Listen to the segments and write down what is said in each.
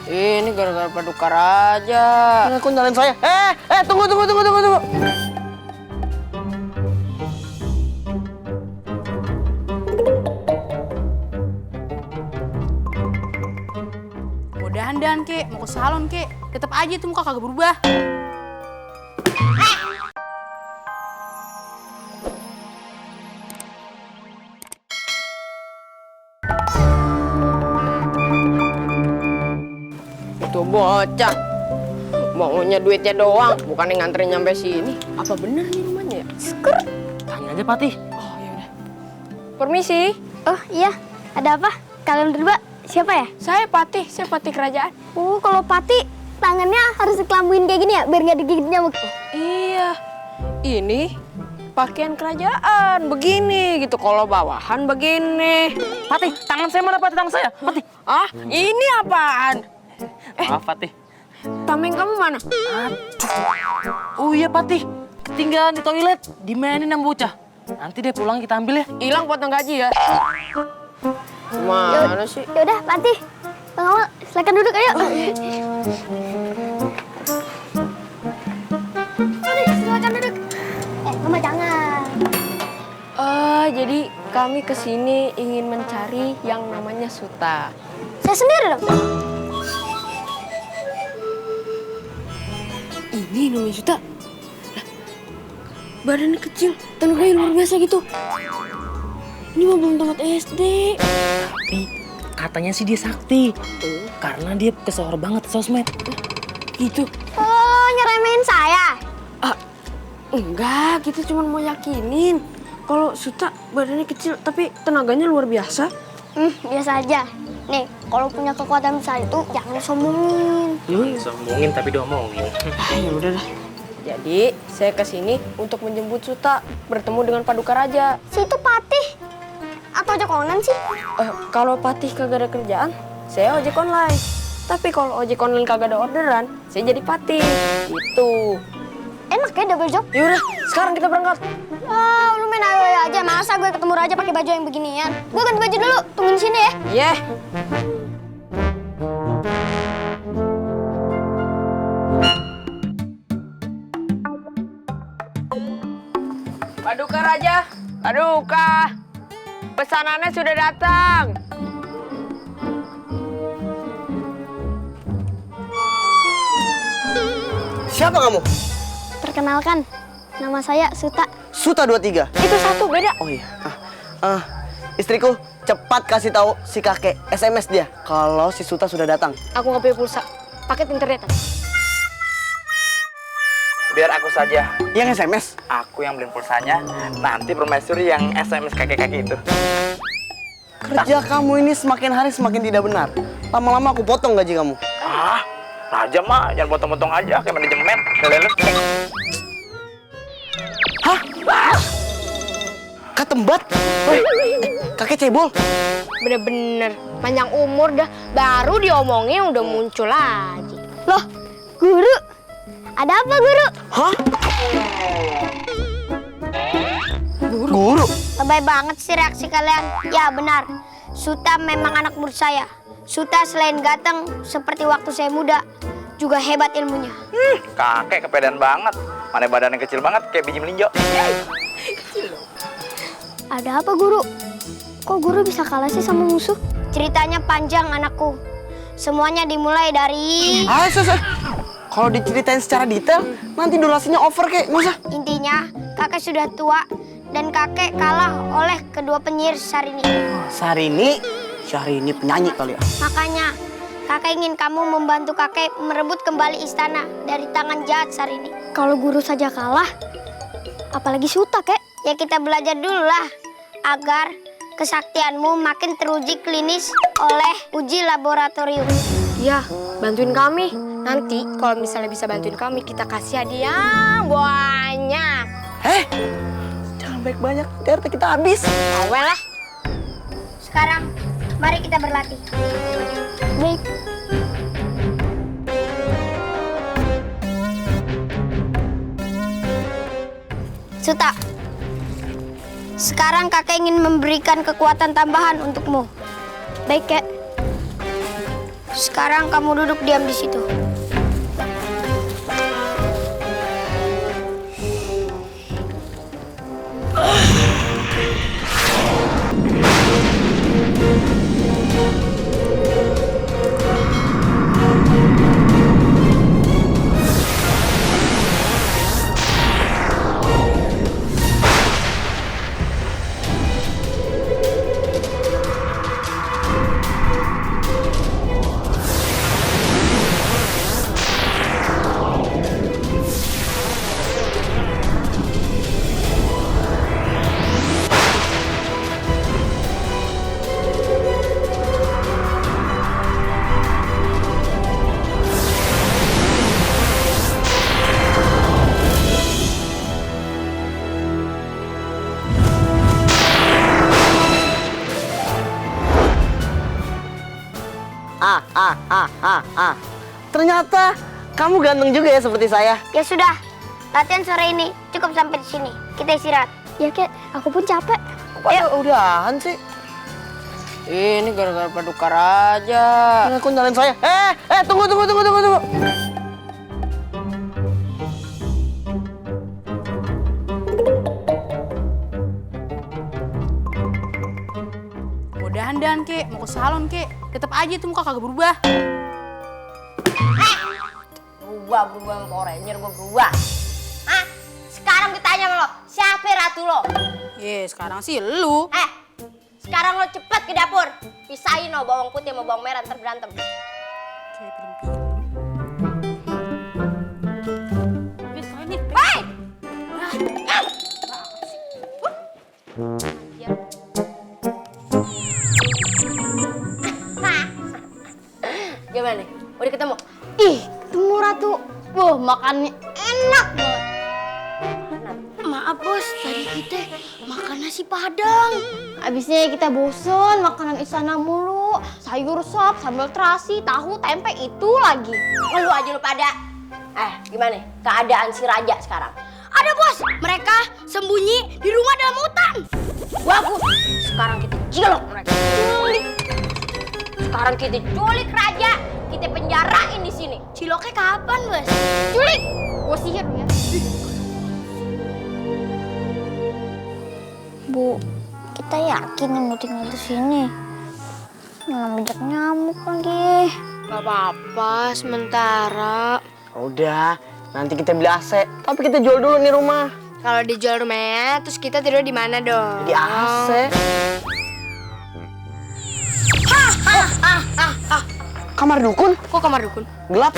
Ini gara-gara Paduka Raja. Kok nyalain saya? Tunggu. Mudahan Dan, Kek. Mau ke salon, Kek. Tetap aja tuh muka kagak berubah. Itu bocah. Maunya duitnya doang, bukan yang nganterin nyampe sini. Apa bener nih rumahnya ya? Skur. Tanya aja Patih. Oh ya udah. Permisi. Oh iya, ada apa? Kalian berdua siapa ya? Saya Patih kerajaan. Oh, kalau Pati tangannya harus dikelambuin kayak gini ya, biar nggak digigit nyamuk. Iya. Ini pakaian kerajaan begini gitu. Kalau bawahan begini. Patih, tangan saya mana Patih? Tangan saya. Patih. Ah, ini apaan? Maaf Patih. Tameng kamu mana? Oh iya Patih, ketinggalan di toilet, dimainin sama bocah. Nanti deh pulang kita ambil ya. Hilang potong gaji ya. Mana sih? Yaudah, Pati. Bang Awal, silakan duduk ayo. Silakan duduk. Mama jangan. Jadi kami kesini ingin mencari yang namanya Suta. Saya sendiri dong. Ini namanya Suta. Lah, badannya kecil, tenaganya luar biasa gitu. Ini mah belum tamat SD. Tapi katanya sih dia sakti. Karena dia kesohor banget di sosmed. Gitu. Oh, nyeremehin saya. Enggak, kita cuma mau yakinin kalau Suta badannya kecil tapi tenaganya luar biasa. Biasa aja. Nih, kalau punya kekuatan besar itu jangan disombongin. Sombongin tapi diomongin. Ya udah dah. Jadi saya kesini untuk menjemput Suta bertemu dengan Paduka Raja. Situ Patih atau ojek online sih? Kalau Patih kagak ada kerjaan, saya ojek online. Tapi kalau ojek online kagak ada orderan, saya jadi Patih. Gitu. Enak ya double job. Yaudah, sekarang kita berangkat. Lu main ayo aja. Masa gue ketemu Raja pakai baju yang beginian? Gue ganti baju dulu. Tungguin sini ya. Yeah. Paduka Raja, Paduka. Pesanannya sudah datang. Siapa kamu? Perkenalkan, nama saya Suta. Suta 23. Itu satu, beda. Oh iya. Istriku, cepat kasih tahu si kakek SMS dia kalau si Suta sudah datang. Aku nggak punya pulsa. Paket internet. Biar aku saja. Yang SMS? Aku yang beliin pulsanya. Nanti permaisuri yang SMS kakek-kakek itu. Kerja kamu ini semakin hari semakin tidak benar. Lama-lama aku potong gaji kamu. Raja mah jangan potong-potong aja kayak manajemen. Lelet. Hah? Ketembat? Kakek cebol? Bener-bener panjang umur dah. Baru diomongin udah muncul lagi. Loh, guru? Ada apa guru? Hah? Guru? Lebay banget sih reaksi kalian. Ya benar, Suta memang anak murid saya. Suta selain ganteng seperti waktu saya muda, juga hebat ilmunya. Kakek kepedean banget. Mana badannya kecil banget kayak biji melinjo. Ada apa guru? Kok guru bisa kalah sih sama musuh? Ceritanya panjang anakku. Semuanya dimulai dari... Kalau diceritain secara detail, nanti durasinya over kek, nggak usah. Intinya, kakek sudah tua dan kakek kalah oleh kedua penyihir Syahrini. Syahrini penyanyi kali ya. Makanya, kakek ingin kamu membantu kakek merebut kembali istana dari tangan jahat Syahrini. Kalau guru saja kalah, apalagi Suta, kek? Ya kita belajar dulu lah, agar kesaktianmu makin teruji klinis oleh uji laboratorium. Iya, bantuin kami. Nanti kalau misalnya bisa bantuin kami, kita kasih hadiah banyak. Jangan baik banyak, nanti kita habis. Awel lah. Sekarang, mari kita berlatih. Baik. Suta, sekarang kakek ingin memberikan kekuatan tambahan untukmu. Baik, Kek. Sekarang kamu duduk diam di situ. Ternyata kamu ganteng juga ya seperti saya. Ya sudah, latihan sore ini cukup sampai di sini. Kita istirahat. Ya kek, aku pun capek. Ayo, udahan sih. Ini gara-gara Paduka Raja. Aku nyalain saya. Tunggu. Mudahan dan kek, mau ke salon kek. Tetap aja itu muka kagak berubah. Berubah Power Ranger gua berubah. Hah? Sekarang ditanya sama lo, siapa ratu lo? Sekarang sih lu. Sekarang lo cepet ke dapur. Pisahin lo bawang putih sama bawang merah ntar berantem. Kayak film-film. Hei! Gimana nih? Udah ketemu? Ih, ketemu Ratu. Wah, makannya enak banget. Maaf bos, tadi kita makan nasi padang. Abisnya kita bosen makanan istana mulu. Sayur sop, sambal terasi, tahu, tempe itu lagi. Lu aja lu pada. Gimana nih? Keadaan si raja sekarang? Ada bos, mereka sembunyi di rumah dalam hutan. Bagus. Sekarang kita cilok mereka. Sekarang kita culik raja. Kita penjarain di sini. Ciloknya kapan bos? Culik. Gua sihir ya. Bu, kita yakin yang mau tinggal di sini. Malah banyak nyamuk lagi. Gak apa-apa, sementara. Udah, nanti kita beli AC. Tapi kita jual dulu nih rumah. Kalau dijual rumahnya, terus kita tidur di mana dong? Di AC. Kamar dukun? Kok kamar dukun? Gelap.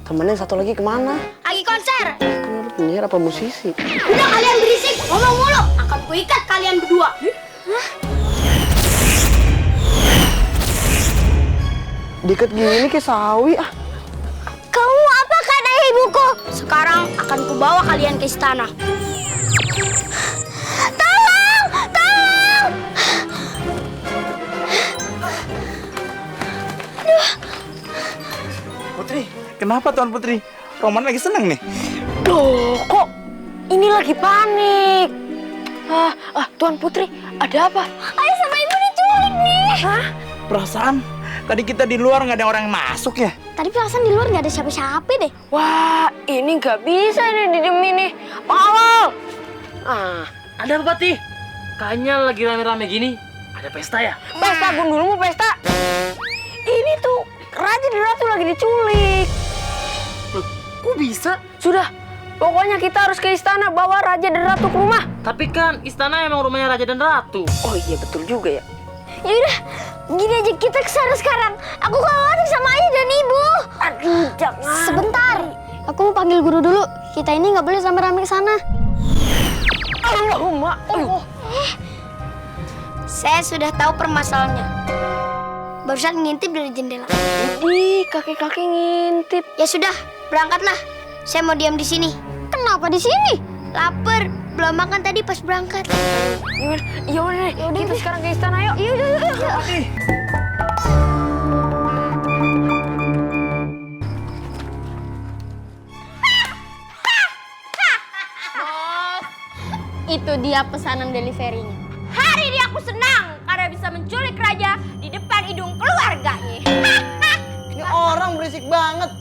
Temennya satu lagi kemana? Lagi konser. Kan penyiar apa musisi? Udah kalian berisik, ngomong mulu. Akan kuikat kalian berdua. Deket gini kayak sawi ah. Kamu apa kata ibuku? Sekarang akan kubawa kalian ke istana. Tolong! Tolong! Putri, kenapa Tuan Putri? Roman lagi seneng nih. Loh, kok ini lagi panik? Tuan Putri, ada apa? Ayah sama ibu diculik nih. Hah? Perasaan tadi kita di luar nggak ada orang yang masuk ya? Tadi perasaan di luar nggak ada siapa-siapa deh. Wah, ini nggak bisa nih didiemin nih. Pengawal! Ada apa, Patih? Kayaknya lagi rame-rame gini. Ada pesta ya? Pesta, Gundulmu pesta. Ini tuh Raja dan Ratu lagi diculik. Kok bisa? Sudah, pokoknya kita harus ke istana bawa Raja dan Ratu ke rumah. Tapi kan istana emang rumahnya Raja dan Ratu. Oh iya, betul juga ya. Yaudah, gini aja kita kesana sekarang. Aku khawatir sama ayah dan ibu. Aduh, jangan. Sebentar, aku mau panggil guru dulu. Kita ini nggak boleh sampai rame ke sana. Allahumma. Saya sudah tahu permasalahannya. Barusan ngintip dari jendela. Ih, kakek-kakek ngintip. Ya sudah, berangkatlah. Saya mau diam di sini. Kenapa di sini? Lapar. Belum makan tadi pas berangkat. Yaudah deh, kita sekarang ke istana yuk. Yaudah. Itu dia pesanan deliverynya. Hari ini aku senang karena bisa menculik raja di depan hidung keluarga. harganya. Ini orang berisik banget.